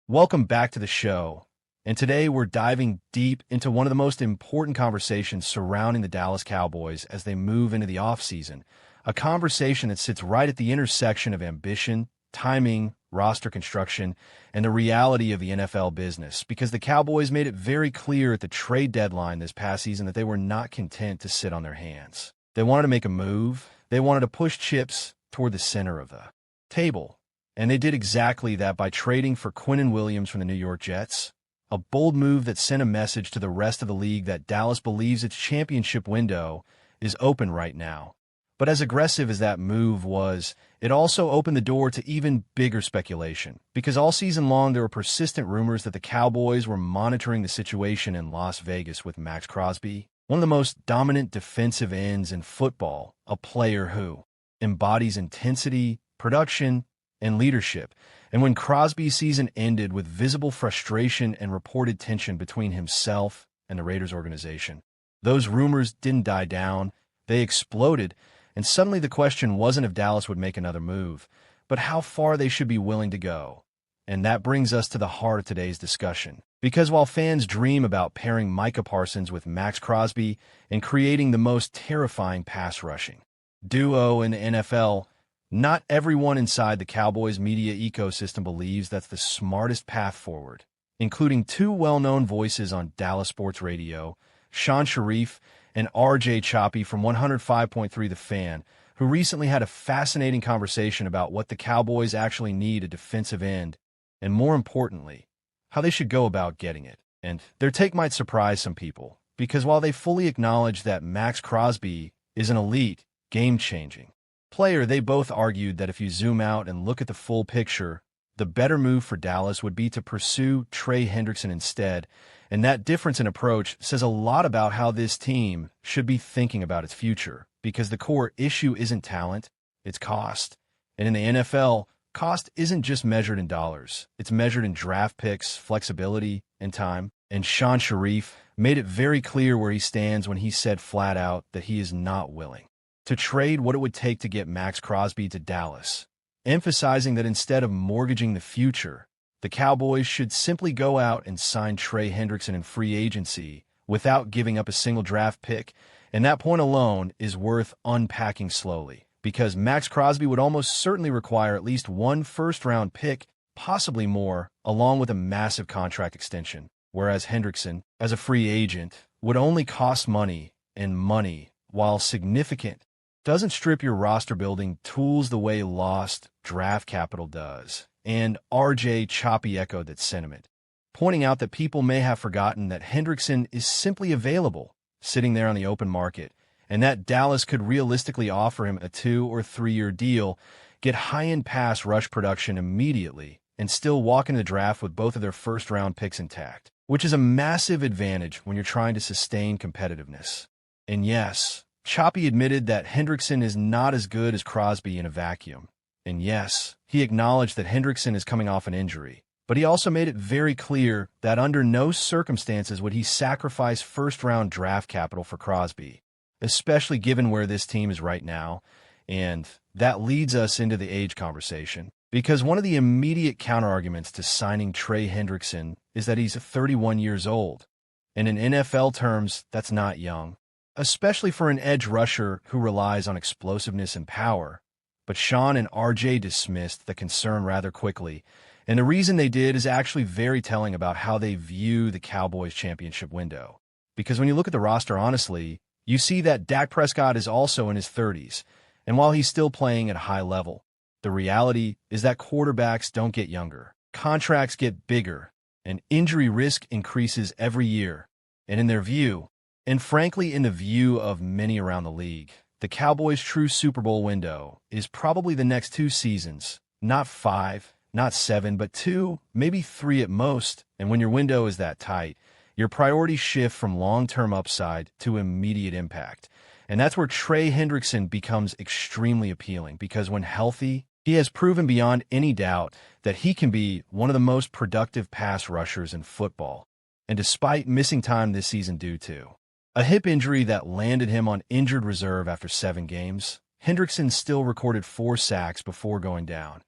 Welcome back to the show. And today we're diving deep into one of the most important conversations surrounding the Dallas Cowboys as they move into the offseason. A conversation that sits right at the intersection of ambition, timing, roster construction, and the reality of the NFL business. Because the Cowboys made it very clear at the trade deadline this past season that they were not content to sit on their hands. They wanted to make a move. They wanted to push chips toward the center of the table. And they did exactly that by trading for Quinnen Williams from the New York Jets. A bold move that sent a message to the rest of the league that Dallas believes its championship window is open right now. But as aggressive as that move was, it also opened the door to even bigger speculation. Because all season long there were persistent rumors that the Cowboys were monitoring the situation in Las Vegas with Max Crosby, one of the most dominant defensive ends in football, a player who embodies intensity, production, and leadership. And when Crosby's season ended with visible frustration and reported tension between himself and the Raiders organization, those rumors didn't die down, they exploded, and suddenly the question wasn't if Dallas would make another move, but how far they should be willing to go. And that brings us to the heart of today's discussion. Because while fans dream about pairing Micah Parsons with Max Crosby and creating the most terrifying pass rushing duo in the NFL, not everyone inside the Cowboys media ecosystem believes that's the smartest path forward, including two well-known voices on Dallas Sports Radio, Sean Sharif and RJ Choppy from 105.3 The Fan, who recently had a fascinating conversation about what the Cowboys actually need a defensive end, and more importantly, how they should go about getting it. And their take might surprise some people, because while they fully acknowledge that Max Crosby is an elite, game-changing player, they both argued that if you zoom out and look at the full picture, the better move for Dallas would be to pursue Trey Hendrickson instead, and that difference in approach says a lot about how this team should be thinking about its future, because the core issue isn't talent, it's cost. And in the NFL, cost isn't just measured in dollars, it's measured in draft picks, flexibility, and time. And Sean Sharif made it very clear where he stands when he said flat out that he is not willing to trade what it would take to get Max Crosby to Dallas, emphasizing that instead of mortgaging the future, the Cowboys should simply go out and sign Trey Hendrickson in free agency without giving up a single draft pick, and that point alone is worth unpacking slowly, because Max Crosby would almost certainly require at least one first-round pick, possibly more, along with a massive contract extension, whereas Hendrickson, as a free agent, would only cost money, and money, while significant, doesn't strip your roster-building tools the way lost draft capital does. And RJ Choppy echoed that sentiment, pointing out that people may have forgotten that Hendrickson is simply available, sitting there on the open market, and that Dallas could realistically offer him a 2- or 3-year deal, get high-end pass rush production immediately, and still walk into the draft with both of their first-round picks intact, which is a massive advantage when you're trying to sustain competitiveness. And yes, Choppy admitted that Hendrickson is not as good as Crosby in a vacuum. And yes, he acknowledged that Hendrickson is coming off an injury. But he also made it very clear that under no circumstances would he sacrifice first-round draft capital for Crosby, especially given where this team is right now. And that leads us into the age conversation, because one of the immediate counterarguments to signing Trey Hendrickson is that he's 31 years old. And in NFL terms, that's not young, especially for an edge rusher who relies on explosiveness and power. But Sean and RJ dismissed the concern rather quickly, and the reason they did is actually very telling about how they view the Cowboys' championship window. Because when you look at the roster honestly, you see that Dak Prescott is also in his 30s, and while he's still playing at a high level, the reality is that quarterbacks don't get younger, contracts get bigger, and injury risk increases every year. And in their view, and frankly in the view of many around the league, the Cowboys' true Super Bowl window is probably the next 2 seasons, not 5, not 7, but 2, maybe 3 at most. And when your window is that tight, your priorities shift from long-term upside to immediate impact. And that's where Trey Hendrickson becomes extremely appealing, because when healthy, he has proven beyond any doubt that he can be one of the most productive pass rushers in football. And despite missing time this season due to a hip injury that landed him on injured reserve after 7 games, Hendrickson still recorded 4 sacks before going down,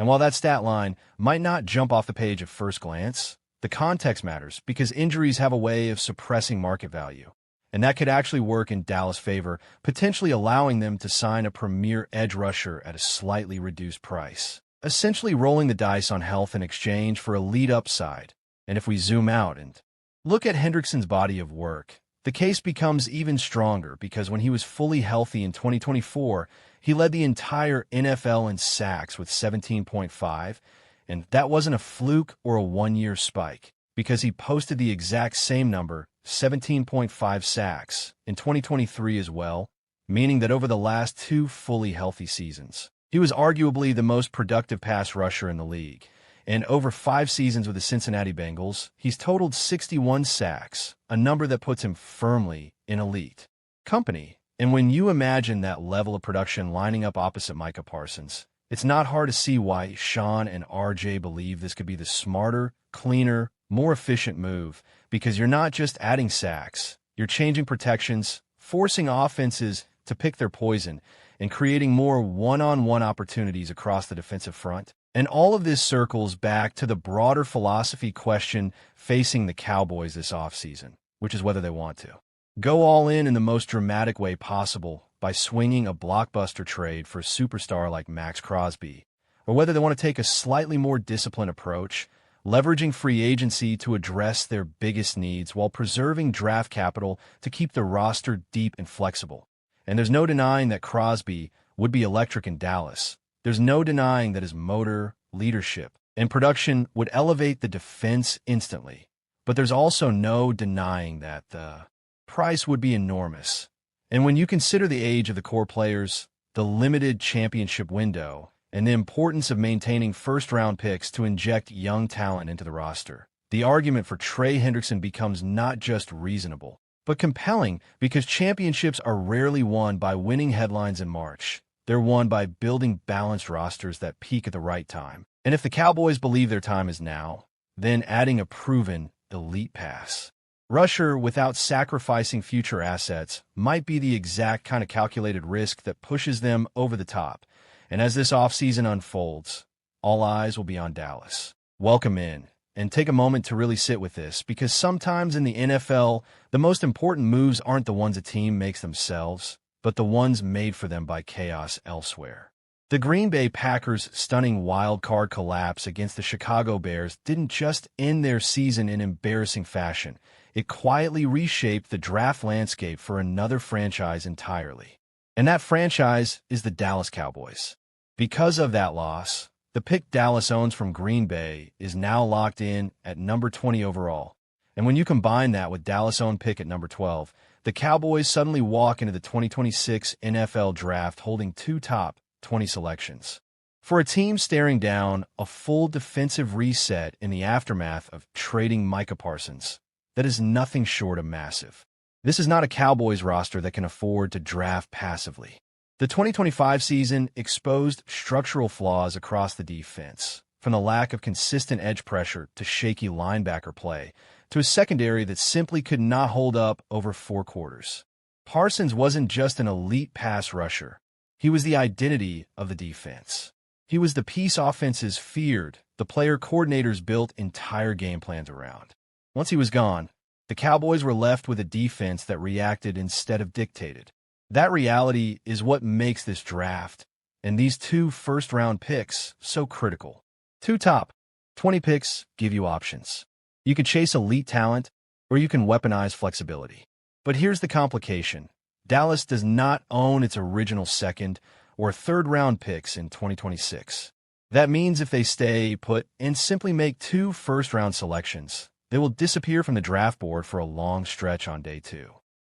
And while that stat line might not jump off the page at first glance, the context matters because injuries have a way of suppressing market value. And that could actually work in Dallas' favor, potentially allowing them to sign a premier edge rusher at a slightly reduced price, essentially rolling the dice on health in exchange for elite upside. And if we zoom out and look at Hendrickson's body of work, the case becomes even stronger because when he was fully healthy in 2024, he led the entire NFL in sacks with 17.5, and that wasn't a fluke or a one-year spike because he posted the exact same number, 17.5 sacks, in 2023 as well, meaning that over the last two fully healthy seasons, he was arguably the most productive pass rusher in the league. And over 5 seasons with the Cincinnati Bengals, he's totaled 61 sacks, a number that puts him firmly in elite company. And when you imagine that level of production lining up opposite Micah Parsons, it's not hard to see why Sean and RJ believe this could be the smarter, cleaner, more efficient move, because you're not just adding sacks, you're changing protections, forcing offenses to pick their poison, and creating more one-on-one opportunities across the defensive front. And all of this circles back to the broader philosophy question facing the Cowboys this offseason, which is whether they want to go all in the most dramatic way possible by swinging a blockbuster trade for a superstar like Max Crosby, or whether they want to take a slightly more disciplined approach, leveraging free agency to address their biggest needs while preserving draft capital to keep the roster deep and flexible. And there's no denying that Crosby would be electric in Dallas. There's no denying that his motor, leadership, and production would elevate the defense instantly. But there's also no denying that the price would be enormous. And when you consider the age of the core players, the limited championship window, and the importance of maintaining first-round picks to inject young talent into the roster, the argument for Trey Hendrickson becomes not just reasonable, but compelling because championships are rarely won by winning headlines in March. They're won by building balanced rosters that peak at the right time. And if the Cowboys believe their time is now, then adding a proven elite pass rusher without sacrificing future assets might be the exact kind of calculated risk that pushes them over the top. And as this offseason unfolds, all eyes will be on Dallas. Welcome in, and take a moment to really sit with this, because sometimes in the NFL, the most important moves aren't the ones a team makes themselves, but the ones made for them by chaos elsewhere. The Green Bay Packers' stunning wild card collapse against the Chicago Bears didn't just end their season in embarrassing fashion. It quietly reshaped the draft landscape for another franchise entirely. And that franchise is the Dallas Cowboys. Because of that loss, the pick Dallas owns from Green Bay is now locked in at number 20 overall. And when you combine that with Dallas-owned pick at number 12, the Cowboys suddenly walk into the 2026 NFL Draft holding 2 top 20 selections. For a team staring down a full defensive reset in the aftermath of trading Micah Parsons, that is nothing short of massive. This is not a Cowboys roster that can afford to draft passively. The 2025 season exposed structural flaws across the defense, from the lack of consistent edge pressure to shaky linebacker play, to a secondary that simply could not hold up over 4 quarters. Parsons wasn't just an elite pass rusher. He was the identity of the defense. He was the piece offenses feared, the player coordinators built entire game plans around. Once he was gone, the Cowboys were left with a defense that reacted instead of dictated. That reality is what makes this draft and these 2 first-round picks so critical. 2 top 20 picks give you options. You can chase elite talent, or you can weaponize flexibility. But here's the complication. Dallas does not own its original second or third-round picks in 2026. That means if they stay put and simply make 2 first-round selections, they will disappear from the draft board for a long stretch on day 2.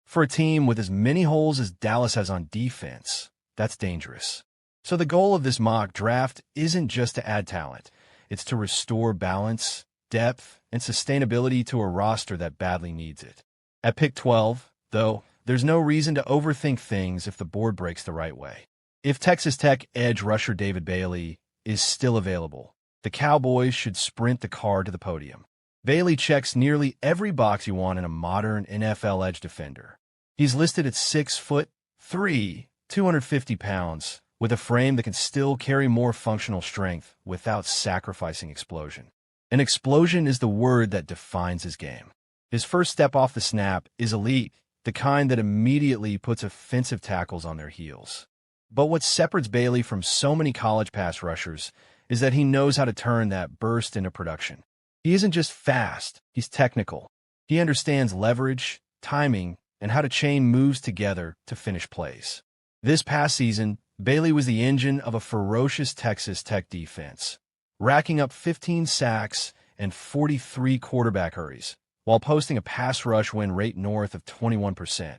For a team with as many holes as Dallas has on defense, that's dangerous. So the goal of this mock draft isn't just to add talent. It's to restore balance, depth, and sustainability to a roster that badly needs it. At pick 12, though, there's no reason to overthink things if the board breaks the right way. If Texas Tech edge rusher David Bailey is still available, the Cowboys should sprint the car to the podium. Bailey checks nearly every box you want in a modern NFL edge defender. He's listed at 6'3", 250 pounds, with a frame that can still carry more functional strength without sacrificing explosion. And explosion is the word that defines his game. His first step off the snap is elite, the kind that immediately puts offensive tackles on their heels. But what separates Bailey from so many college pass rushers is that he knows how to turn that burst into production. He isn't just fast, he's technical. He understands leverage, timing, and how to chain moves together to finish plays. This past season, Bailey was the engine of a ferocious Texas Tech defense, racking up 15 sacks and 43 quarterback hurries, while posting a pass rush win rate north of 21%,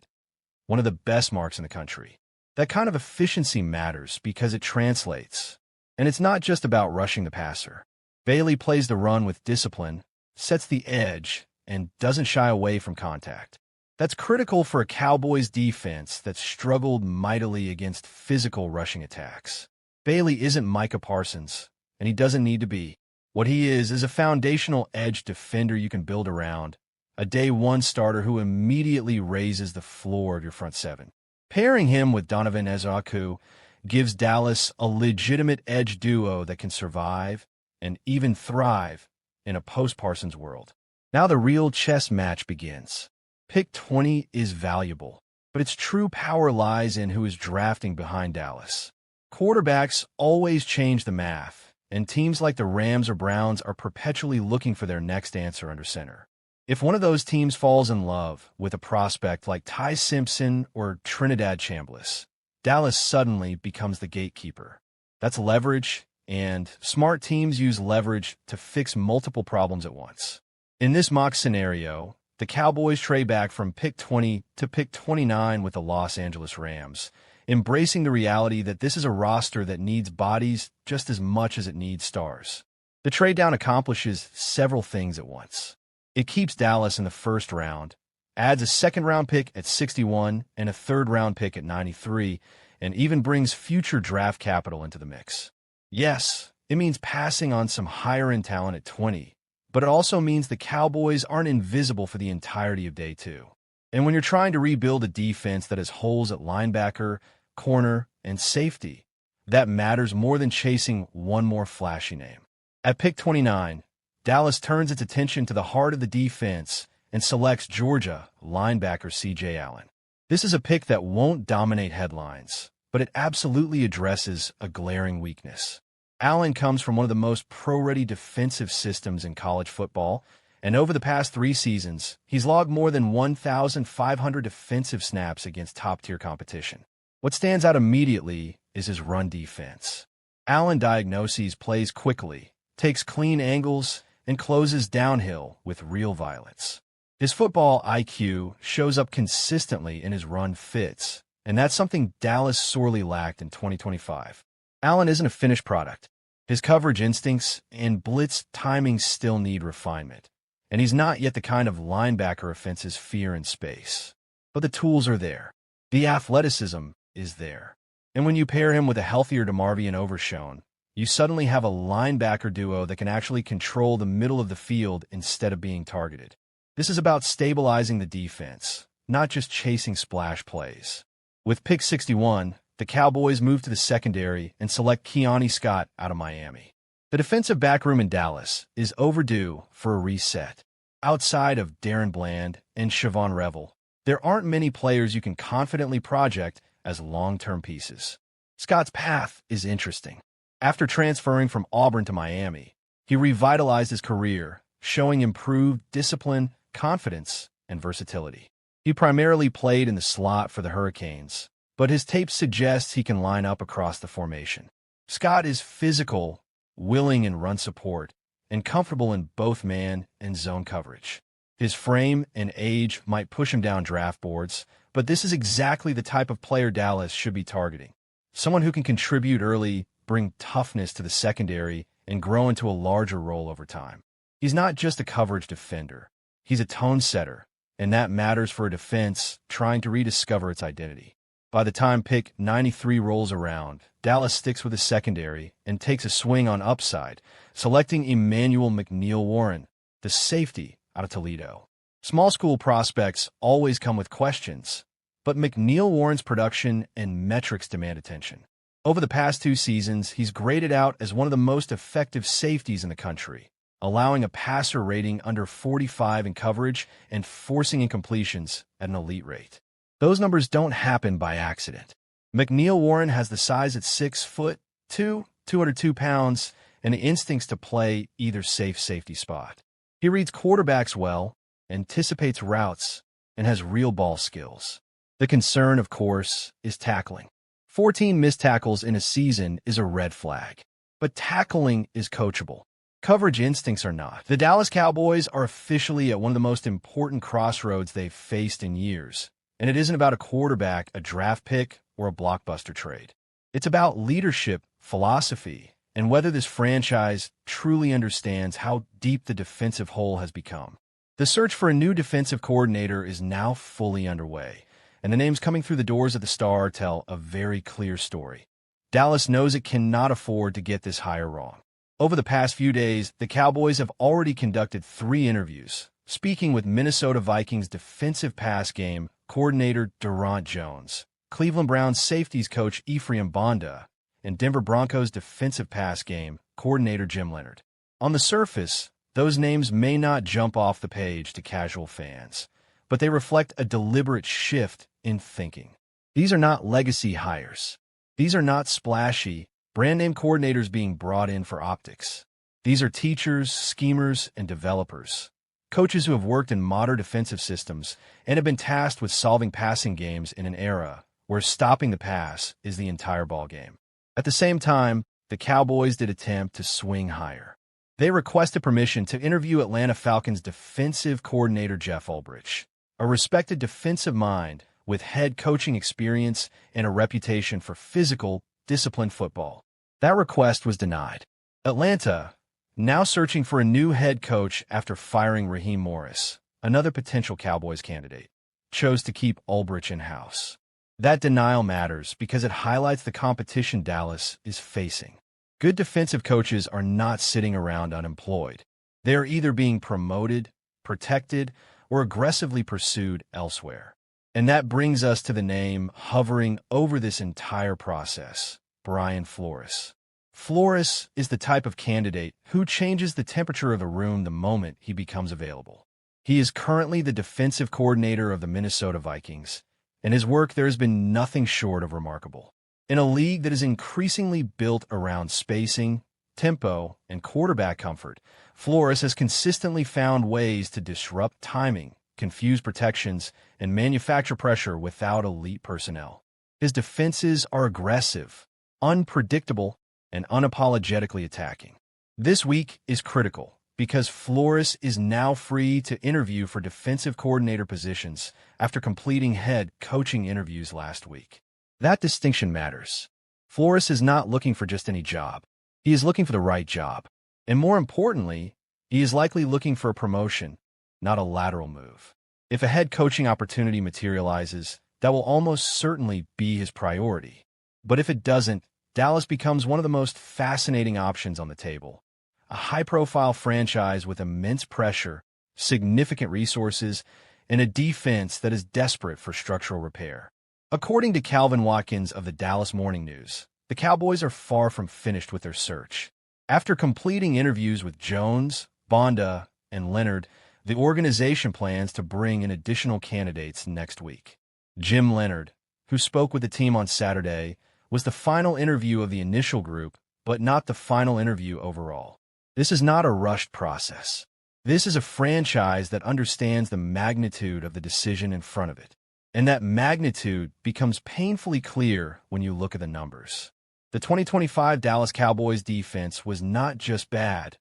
one of the best marks in the country. That kind of efficiency matters because it translates. And it's not just about rushing the passer. Bailey plays the run with discipline, sets the edge, and doesn't shy away from contact. That's critical for a Cowboys defense that struggled mightily against physical rushing attacks. Bailey isn't Micah Parsons, and he doesn't need to be. What he is a foundational edge defender you can build around, a day-one starter who immediately raises the floor of your front seven. Pairing him with Donovan Ezeaku gives Dallas a legitimate edge duo that can survive and even thrive in a post-Parsons world. Now the real chess match begins. Pick 20 is valuable, but its true power lies in who is drafting behind Dallas. Quarterbacks always change the math, and teams like the Rams or Browns are perpetually looking for their next answer under center. If one of those teams falls in love with a prospect like Ty Simpson or Trinidad Chambliss, Dallas suddenly becomes the gatekeeper. That's leverage, and smart teams use leverage to fix multiple problems at once. In this mock scenario, the Cowboys trade back from pick 20 to pick 29 with the Los Angeles Rams, embracing the reality that this is a roster that needs bodies just as much as it needs stars. The trade down accomplishes several things at once. It keeps Dallas in the first round, adds a second-round pick at 61 and a third-round pick at 93, and even brings future draft capital into the mix. Yes, it means passing on some higher-end talent at 20, but it also means the Cowboys aren't invisible for the entirety of day two. And when you're trying to rebuild a defense that has holes at linebacker, corner, and safety, that matters more than chasing one more flashy name. At pick 29, Dallas turns its attention to the heart of the defense and selects Georgia linebacker C.J. Allen. This is a pick that won't dominate headlines, but it absolutely addresses a glaring weakness. Allen comes from one of the most pro-ready defensive systems in college football, and over the past 3 seasons, he's logged more than 1,500 defensive snaps against top-tier competition. What stands out immediately is his run defense. Allen diagnoses plays quickly, takes clean angles, and closes downhill with real violence. His football IQ shows up consistently in his run fits, and that's something Dallas sorely lacked in 2025. Allen isn't a finished product. His coverage instincts and blitz timing still need refinement, and he's not yet the kind of linebacker offenses fear in space. But the tools are there. The athleticism is there. And when you pair him with a healthier DeMarvion Overshown, you suddenly have a linebacker duo that can actually control the middle of the field instead of being targeted. This is about stabilizing the defense, not just chasing splash plays. With pick 61, the Cowboys move to the secondary and select Keanu Scott out of Miami. The defensive backroom in Dallas is overdue for a reset. Outside of Darren Bland and Siobhan Revel, there aren't many players you can confidently project as long-term pieces. Scott's path is interesting. After transferring from Auburn to Miami, he revitalized his career, showing improved discipline, confidence, and versatility. He primarily played in the slot for the Hurricanes, but his tape suggests he can line up across the formation. Scott is physical, willing in run support, and comfortable in both man and zone coverage. His frame and age might push him down draft boards, but this is exactly the type of player Dallas should be targeting. Someone who can contribute early, bring toughness to the secondary, and grow into a larger role over time. He's not just a coverage defender. He's a tone setter, and that matters for a defense trying to rediscover its identity. By the time pick 93 rolls around, Dallas sticks with his secondary and takes a swing on upside, selecting Emmanuel McNeil-Warren, the safety out of Toledo. Small school prospects always come with questions, but McNeil-Warren's production and metrics demand attention. Over the past 2 seasons, he's graded out as one of the most effective safeties in the country, allowing a passer rating under 45 in coverage and forcing incompletions at an elite rate. Those numbers don't happen by accident. McNeil Warren has the size at 6'2", 202 pounds, and the instincts to play either safe safety spot. He reads quarterbacks well, anticipates routes, and has real ball skills. The concern, of course, is tackling. 14 missed tackles in a season is a red flag. But tackling is coachable. Coverage instincts are not. The Dallas Cowboys are officially at one of the most important crossroads they've faced in years. And it isn't about a quarterback, a draft pick, or a blockbuster trade. It's about leadership, philosophy, and whether this franchise truly understands how deep the defensive hole has become. The search for a new defensive coordinator is now fully underway, and the names coming through the doors of the Star tell a very clear story. Dallas knows it cannot afford to get this hire wrong. Over the past few days, the Cowboys have already conducted 3 interviews, speaking with Minnesota Vikings defensive pass game coordinator Durant Jones, Cleveland Browns safeties coach Ephraim Bonda, and Denver Broncos defensive pass game coordinator Jim Leonhard. On the surface, those names may not jump off the page to casual fans, but they reflect a deliberate shift in thinking. These are not legacy hires. These are not splashy, brand-name coordinators being brought in for optics. These are teachers, schemers, and developers, coaches who have worked in modern defensive systems and have been tasked with solving passing games in an era where stopping the pass is the entire ballgame. At the same time, the Cowboys did attempt to swing higher. They requested permission to interview Atlanta Falcons defensive coordinator Jeff Ulbrich, a respected defensive mind with head coaching experience and a reputation for physical, disciplined football. That request was denied. Atlanta, now searching for a new head coach after firing Raheem Morris, another potential Cowboys candidate, chose to keep Ulbrich in-house. That denial matters because it highlights the competition Dallas is facing. Good defensive coaches are not sitting around unemployed. They are either being promoted, protected, or aggressively pursued elsewhere. And that brings us to the name hovering over this entire process, Brian Flores. Flores is the type of candidate who changes the temperature of a room the moment he becomes available. He is currently the defensive coordinator of the Minnesota Vikings, and his work there has been nothing short of remarkable. In a league that is increasingly built around spacing, tempo, and quarterback comfort, Flores has consistently found ways to disrupt timing, confuse protections, and manufacture pressure without elite personnel. His defenses are aggressive, unpredictable, and unapologetically attacking. This week is critical because Flores is now free to interview for defensive coordinator positions after completing head coaching interviews last week. That distinction matters. Flores is not looking for just any job. He is looking for the right job. And more importantly, he is likely looking for a promotion, not a lateral move. If a head coaching opportunity materializes, that will almost certainly be his priority. But if it doesn't, Dallas becomes one of the most fascinating options on the table. A high-profile franchise with immense pressure, significant resources, and a defense that is desperate for structural repair. According to Calvin Watkins of the Dallas Morning News, the Cowboys are far from finished with their search. After completing interviews with Jones, Bonda, and Leonhard, the organization plans to bring in additional candidates next week. Jim Leonhard, who spoke with the team on Saturday, was the final interview of the initial group, but not the final interview overall. This is not a rushed process. This is a franchise that understands the magnitude of the decision in front of it. And that magnitude becomes painfully clear when you look at the numbers. The 2025 Dallas Cowboys defense was not just bad,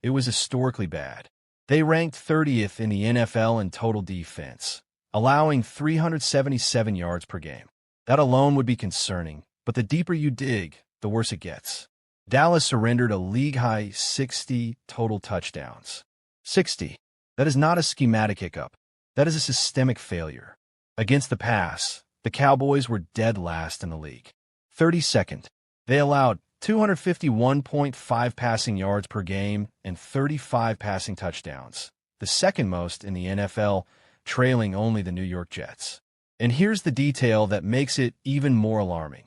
it was historically bad. They ranked 30th in the NFL in total defense, allowing 377 yards per game. That alone would be concerning, but the deeper you dig, the worse it gets. Dallas surrendered a league-high 60 total touchdowns. 60. That is not a schematic hiccup. That is a systemic failure. Against the pass, the Cowboys were dead last in the league. 32nd. They allowed 251.5 passing yards per game and 35 passing touchdowns, the second most in the NFL, trailing only the New York Jets. And here's the detail that makes it even more alarming.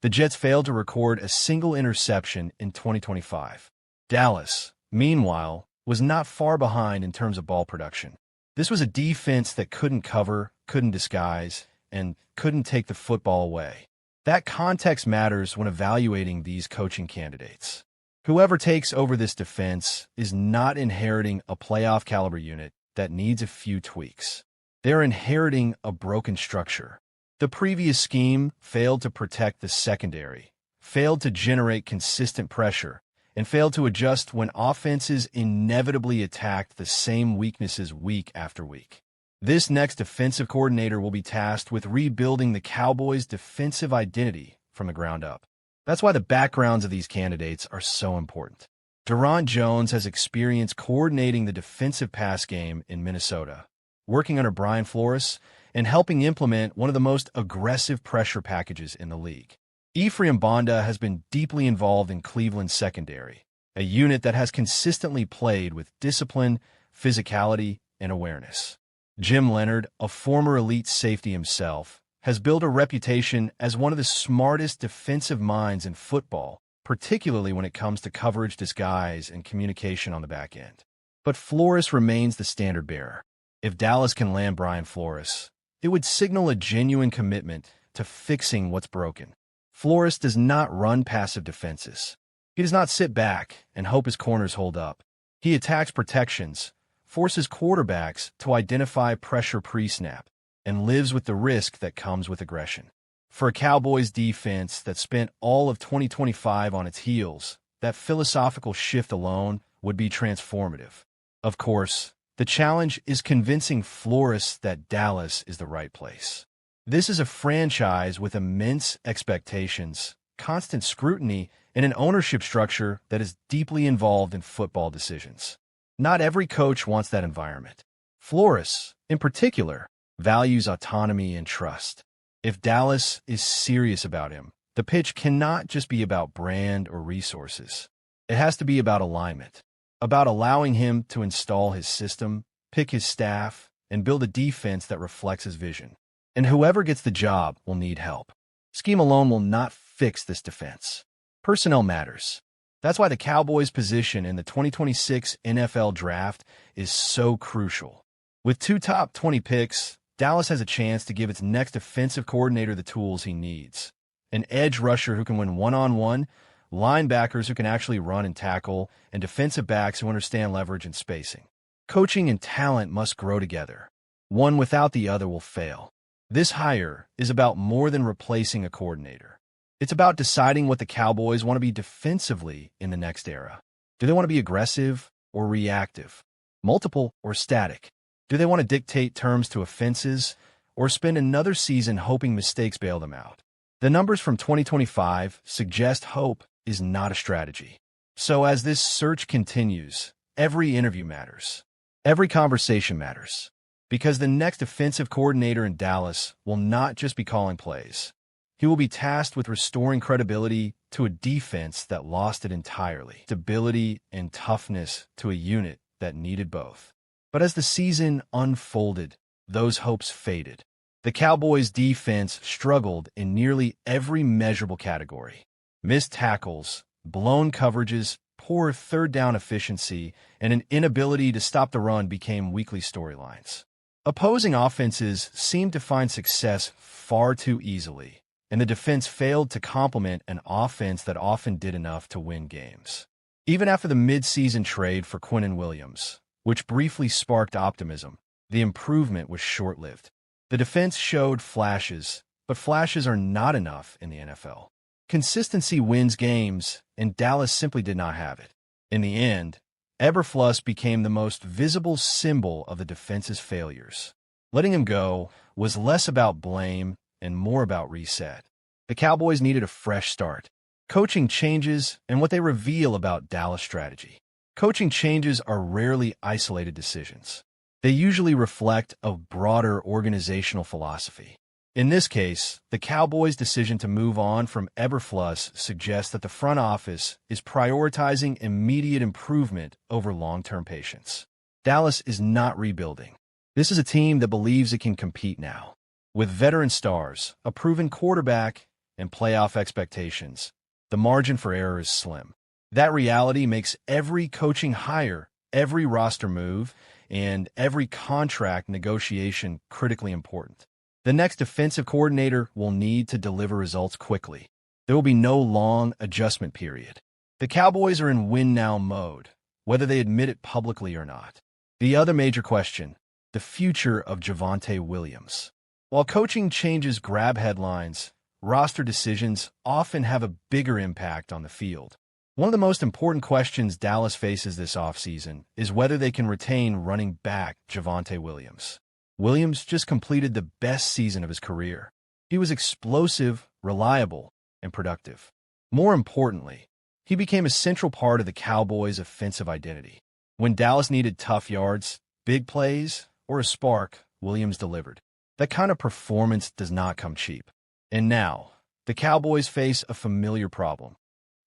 The Jets failed to record a single interception in 2025. Dallas, meanwhile, was not far behind in terms of ball production. This was a defense that couldn't cover, couldn't disguise, and couldn't take the football away. That context matters when evaluating these coaching candidates. Whoever takes over this defense is not inheriting a playoff-caliber unit that needs a few tweaks. They're inheriting a broken structure. The previous scheme failed to protect the secondary, failed to generate consistent pressure, and failed to adjust when offenses inevitably attacked the same weaknesses week after week. This next defensive coordinator will be tasked with rebuilding the Cowboys' defensive identity from the ground up. That's why the backgrounds of these candidates are so important. Deron Jones has experience coordinating the defensive pass game in Minnesota, working under Brian Flores, and helping implement one of the most aggressive pressure packages in the league. Ephraim Bonda has been deeply involved in Cleveland's secondary, a unit that has consistently played with discipline, physicality, and awareness. Jim Leonard, a former elite safety himself, has built a reputation as one of the smartest defensive minds in football, particularly when it comes to coverage, disguise, and communication on the back end. But Flores remains the standard bearer. If Dallas can land Brian Flores, it would signal a genuine commitment to fixing what's broken. Flores does not run passive defenses. He does not sit back and hope his corners hold up. He attacks protections, forces quarterbacks to identify pressure pre-snap, and lives with the risk that comes with aggression. For a Cowboys defense that spent all of 2025 on its heels, that philosophical shift alone would be transformative. Of course, the challenge is convincing Flores that Dallas is the right place. This is a franchise with immense expectations, constant scrutiny, and an ownership structure that is deeply involved in football decisions. Not every coach wants that environment. Flores, in particular, values autonomy and trust. If Dallas is serious about him, the pitch cannot just be about brand or resources. It has to be about alignment, about allowing him to install his system, pick his staff, and build a defense that reflects his vision. And whoever gets the job will need help. Scheme alone will not fix this defense. Personnel matters. That's why the Cowboys' position in the 2026 NFL Draft is so crucial. With 2 top 20 picks, Dallas has a chance to give its next defensive coordinator the tools he needs. An edge rusher who can win one-on-one, linebackers who can actually run and tackle, and defensive backs who understand leverage and spacing. Coaching and talent must grow together. One without the other will fail. This hire is about more than replacing a coordinator. It's about deciding what the Cowboys want to be defensively in the next era. Do they want to be aggressive or reactive? Multiple or static? Do they want to dictate terms to offenses or spend another season hoping mistakes bail them out? The numbers from 2025 suggest hope is not a strategy. So as this search continues, every interview matters. Every conversation matters. Because the next defensive coordinator in Dallas will not just be calling plays. He will be tasked with restoring credibility to a defense that lost it entirely, stability and toughness to a unit that needed both. But as the season unfolded, those hopes faded. The Cowboys' defense struggled in nearly every measurable category. Missed tackles, blown coverages, poor third-down efficiency, and an inability to stop the run became weekly storylines. Opposing offenses seemed to find success far too easily, and the defense failed to complement an offense that often did enough to win games. Even after the mid-season trade for Quinnen Williams, which briefly sparked optimism, the improvement was short-lived. The defense showed flashes, but flashes are not enough in the NFL. Consistency wins games, and Dallas simply did not have it. In the end, Eberflus became the most visible symbol of the defense's failures. Letting him go was less about blame and more about reset. The Cowboys needed a fresh start. Coaching changes and what they reveal about Dallas' strategy. Coaching changes are rarely isolated decisions. They usually reflect a broader organizational philosophy. In this case, the Cowboys' decision to move on from Eberflus suggests that the front office is prioritizing immediate improvement over long-term patience. Dallas is not rebuilding. This is a team that believes it can compete now. With veteran stars, a proven quarterback, and playoff expectations, the margin for error is slim. That reality makes every coaching hire, every roster move, and every contract negotiation critically important. The next defensive coordinator will need to deliver results quickly. There will be no long adjustment period. The Cowboys are in win-now mode, whether they admit it publicly or not. The other major question, the future of Javonte Williams. While coaching changes grab headlines, roster decisions often have a bigger impact on the field. One of the most important questions Dallas faces this offseason is whether they can retain running back Javonte Williams. Williams just completed the best season of his career. He was explosive, reliable, and productive. More importantly, he became a central part of the Cowboys' offensive identity. When Dallas needed tough yards, big plays, or a spark, Williams delivered. That kind of performance does not come cheap. And now, the Cowboys face a familiar problem: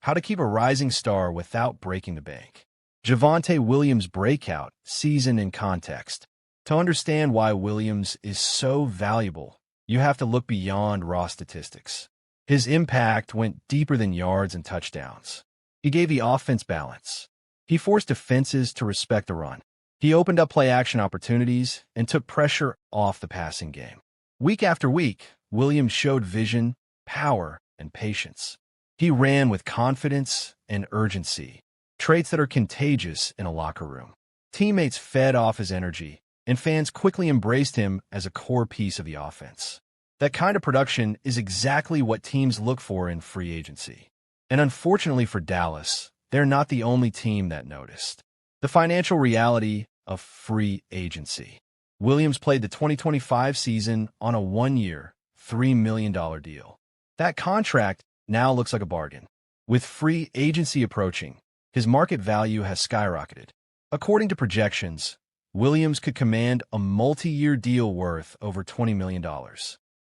how to keep a rising star without breaking the bank. Javonte Williams' breakout season in context. To understand why Williams is so valuable, you have to look beyond raw statistics. His impact went deeper than yards and touchdowns. He gave the offense balance. He forced defenses to respect the run. He opened up play-action opportunities and took pressure off the passing game. Week after week, Williams showed vision, power, and patience. He ran with confidence and urgency, traits that are contagious in a locker room. Teammates fed off his energy, and fans quickly embraced him as a core piece of the offense. That kind of production is exactly what teams look for in free agency. And unfortunately for Dallas, they're not the only team that noticed. The financial reality of free agency. Williams played the 2025 season on a one-year, $3 million deal. That contract now looks like a bargain. With free agency approaching, his market value has skyrocketed. According to projections, Williams could command a multi-year deal worth over $20 million.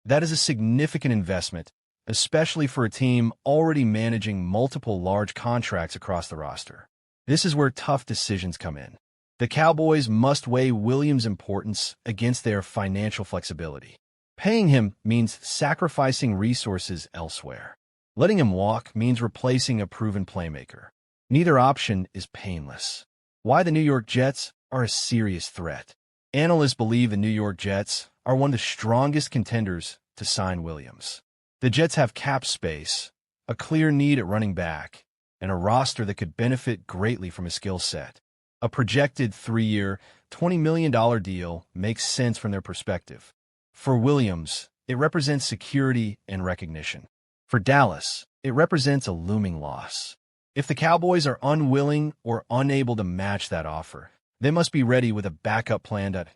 That is a significant investment, especially for a team already managing multiple large contracts across the roster. This is where tough decisions come in. The Cowboys must weigh Williams' importance against their financial flexibility. Paying him means sacrificing resources elsewhere. Letting him walk means replacing a proven playmaker. Neither option is painless. Why the New York Jets are a serious threat. Analysts believe the New York Jets are one of the strongest contenders to sign Williams. The Jets have cap space, a clear need at running back, and a roster that could benefit greatly from his skill set. A projected 3-year, $20 million deal makes sense from their perspective. For Williams, it represents security and recognition. For Dallas, it represents a looming loss. If the Cowboys are unwilling or unable to match that offer, they must be ready with a backup plan that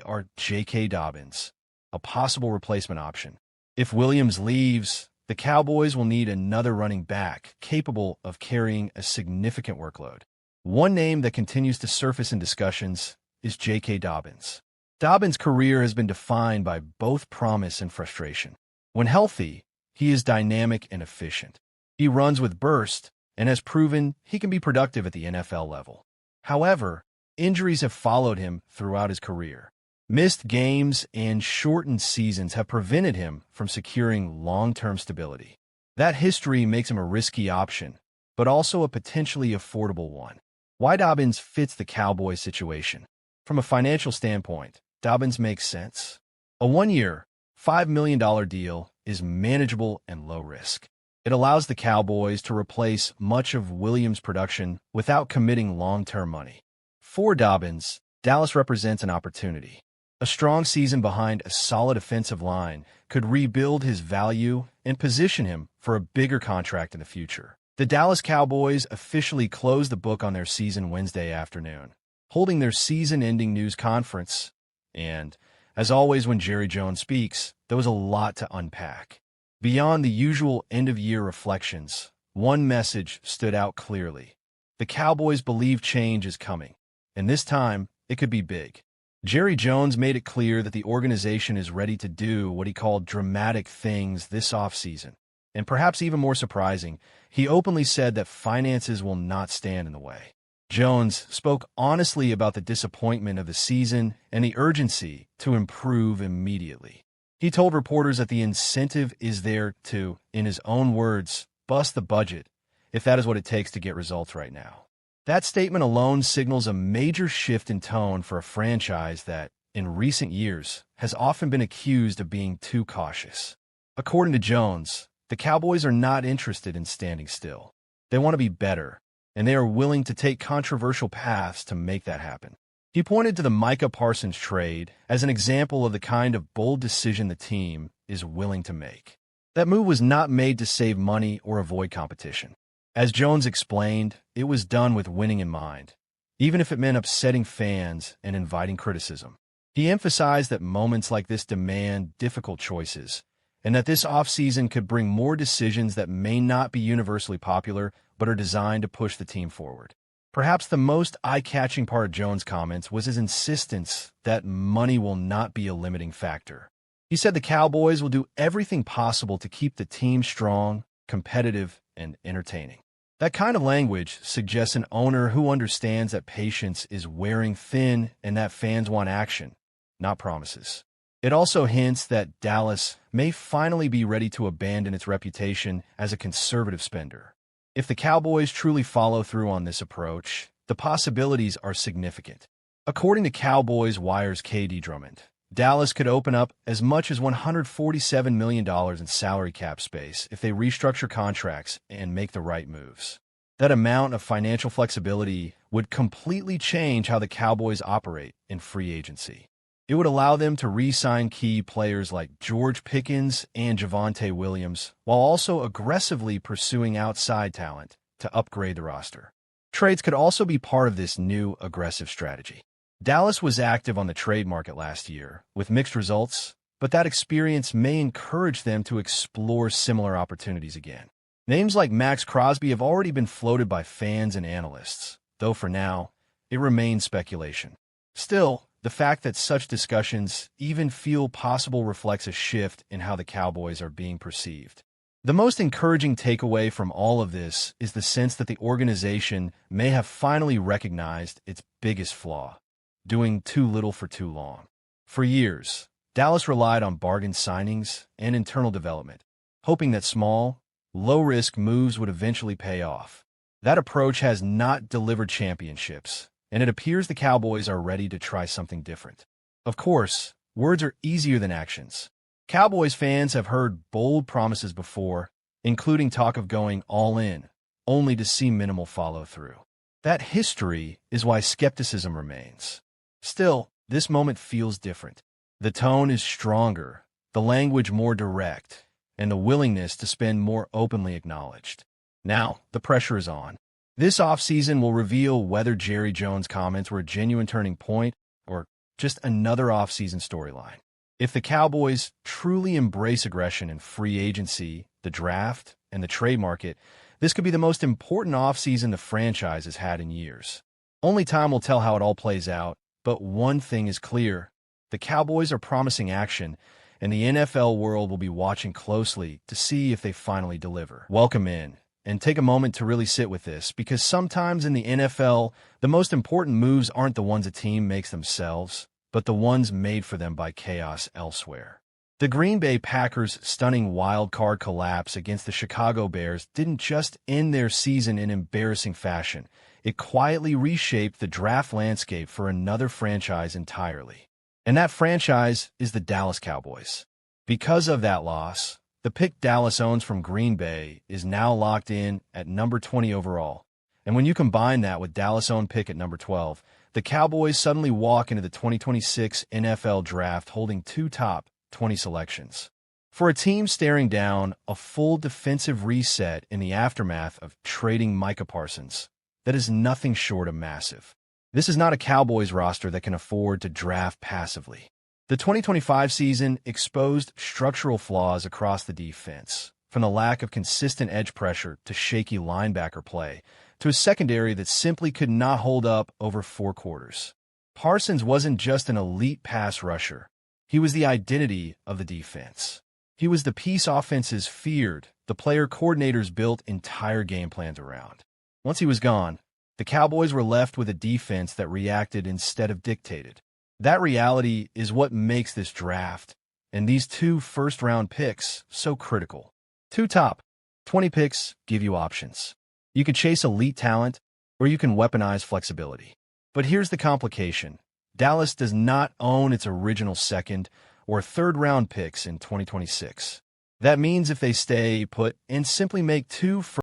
or J.K. Dobbins, a possible replacement option. If Williams leaves, the Cowboys will need another running back capable of carrying a significant workload. One name that continues to surface in discussions is J.K. Dobbins. Dobbins' career has been defined by both promise and frustration. When healthy, he is dynamic and efficient. He runs with burst and has proven he can be productive at the NFL level. However, injuries have followed him throughout his career. Missed games and shortened seasons have prevented him from securing long-term stability. That history makes him a risky option, but also a potentially affordable one. Why Dobbins fits the Cowboys situation? From a financial standpoint, Dobbins makes sense. A one-year, $5 million deal is manageable and low risk. It allows the Cowboys to replace much of Williams' production without committing long-term money. For Dobbins, Dallas represents an opportunity. A strong season behind a solid offensive line could rebuild his value and position him for a bigger contract in the future. The Dallas Cowboys officially closed the book on their season Wednesday afternoon, holding their season-ending news conference. And, as always when Jerry Jones speaks, there was a lot to unpack. Beyond the usual end-of-year reflections, one message stood out clearly. The Cowboys believe change is coming, and this time, it could be big. Jerry Jones made it clear that the organization is ready to do what he called dramatic things this offseason. And perhaps even more surprising, he openly said that finances will not stand in the way. Jones spoke honestly about the disappointment of the season and the urgency to improve immediately. He told reporters that the incentive is there to, in his own words, bust the budget, if that is what it takes to get results right now. That statement alone signals a major shift in tone for a franchise that, in recent years, has often been accused of being too cautious. According to Jones, the Cowboys are not interested in standing still. They want to be better, and they are willing to take controversial paths to make that happen. He pointed to the Micah Parsons trade as an example of the kind of bold decision the team is willing to make. That move was not made to save money or avoid competition. As Jones explained, it was done with winning in mind, even if it meant upsetting fans and inviting criticism. He emphasized that moments like this demand difficult choices, and that this offseason could bring more decisions that may not be universally popular but are designed to push the team forward. Perhaps the most eye-catching part of Jones' comments was his insistence that money will not be a limiting factor. He said the Cowboys will do everything possible to keep the team strong, competitive, and entertaining. That kind of language suggests an owner who understands that patience is wearing thin and that fans want action, not promises. It also hints that Dallas may finally be ready to abandon its reputation as a conservative spender. If the Cowboys truly follow through on this approach, the possibilities are significant. According to Cowboys Wire's KD Drummond, Dallas could open up as much as $147 million in salary cap space if they restructure contracts and make the right moves. That amount of financial flexibility would completely change how the Cowboys operate in free agency. It would allow them to re-sign key players like George Pickens and Javonte Williams, while also aggressively pursuing outside talent to upgrade the roster. Trades could also be part of this new aggressive strategy. Dallas was active on the trade market last year, with mixed results, but that experience may encourage them to explore similar opportunities again. Names like Max Crosby have already been floated by fans and analysts, though for now, it remains speculation. Still, the fact that such discussions even feel possible reflects a shift in how the Cowboys are being perceived. The most encouraging takeaway from all of this is the sense that the organization may have finally recognized its biggest flaw: doing too little for too long. For years, Dallas relied on bargain signings and internal development, hoping that small, low-risk moves would eventually pay off. That approach has not delivered championships, and it appears the Cowboys are ready to try something different. Of course, words are easier than actions. Cowboys fans have heard bold promises before, including talk of going all in, only to see minimal follow-through. That history is why skepticism remains. Still, this moment feels different. The tone is stronger, the language more direct, and the willingness to spend more openly acknowledged. Now, the pressure is on. This offseason will reveal whether Jerry Jones' comments were a genuine turning point or just another offseason storyline. If the Cowboys truly embrace aggression in free agency, the draft, and the trade market, this could be the most important offseason the franchise has had in years. Only time will tell how it all plays out, but one thing is clear: the Cowboys are promising action, and the NFL world will be watching closely to see if they finally deliver. Welcome in. And take a moment to really sit with this, because sometimes in the NFL, the most important moves aren't the ones a team makes themselves, but the ones made for them by chaos elsewhere. The Green Bay Packers' stunning wild-card collapse against the Chicago Bears didn't just end their season in embarrassing fashion. It quietly reshaped the draft landscape for another franchise entirely. And that franchise is the Dallas Cowboys. Because of that loss, the pick Dallas owns from Green Bay is now locked in at number 20 overall. And when you combine that with Dallas' own pick at number 12, the Cowboys suddenly walk into the 2026 NFL Draft holding two top 20 selections. For a team staring down a full defensive reset in the aftermath of trading Micah Parsons, that is nothing short of massive. This is not a Cowboys roster that can afford to draft passively. The 2025 season exposed structural flaws across the defense, from the lack of consistent edge pressure to shaky linebacker play, to a secondary that simply could not hold up over 4 quarters. Parsons wasn't just an elite pass rusher. He was the identity of the defense. He was the piece offenses feared, the player coordinators built entire game plans around. Once he was gone, the Cowboys were left with a defense that reacted instead of dictated. That reality is what makes this draft And these 2 first-round picks, so critical. 2 top 20 picks give you options. You can chase elite talent, or you can weaponize flexibility. But here's the complication. Dallas does not own its original second or third-round picks in 2026. That means if they stay put and simply make 2